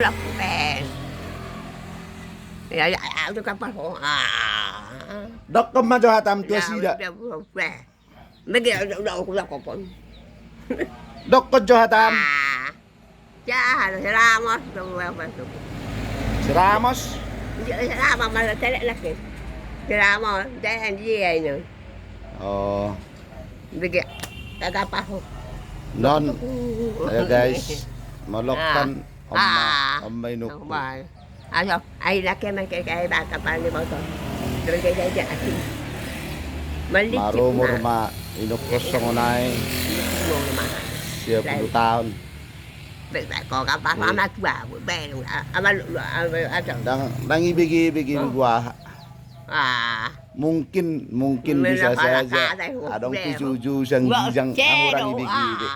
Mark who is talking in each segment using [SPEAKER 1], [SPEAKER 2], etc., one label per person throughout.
[SPEAKER 1] Lọc bèn ya ảo cho các bác hộ
[SPEAKER 2] Dok kemma jo hatam tua sida.
[SPEAKER 1] mấy cái đầu cũng là cột
[SPEAKER 2] Dok ko jo hatam.
[SPEAKER 1] Cha là ra mà
[SPEAKER 2] Ramos.
[SPEAKER 1] ra mà thế lại là kì ra mà thế anh gì vậy nữa
[SPEAKER 2] Oh,
[SPEAKER 1] bây giờ các bác hộ
[SPEAKER 2] non. Ayo guys, molokkan Om Inuku.
[SPEAKER 1] Sao ai là cái ba cặp anh đi bao tuổi rồi cái gì
[SPEAKER 2] Marumur ma Inuku songonai siya 10 tahun.
[SPEAKER 1] Còn các bác mà bà buổi bé luôn
[SPEAKER 2] Nang ibig-ibig gua. Mungkin bisa saja adong tujuh sang orang ibig-ibig.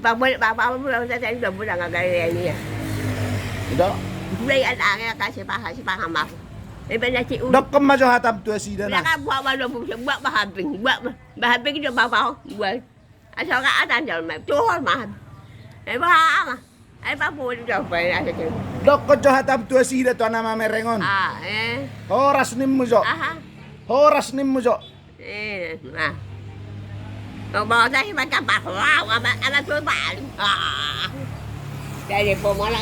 [SPEAKER 1] Bà sẽ dùng cái đằng này nè.
[SPEAKER 2] Dok.
[SPEAKER 1] Đây anh cái si ba hàm mập. Thì bên đây chị uống.
[SPEAKER 2] Dok kemma jo hatam tua sida
[SPEAKER 1] Là
[SPEAKER 2] na.
[SPEAKER 1] cái bà luôn phụ bà hàm cái cho bao quên. Anh sao cái anh rồi mà chúa mà. Ấy ba mà. Ấy ba mua rồi về lại cho chị.
[SPEAKER 2] Dok ko jo hatam tua sida to nama merengon. Horas nimmu jo. Horas nimmu jo.
[SPEAKER 1] Mà. Còn bò thấy ba cặp bạc wow mà chú bà. Đây thì bò mỏ lắm.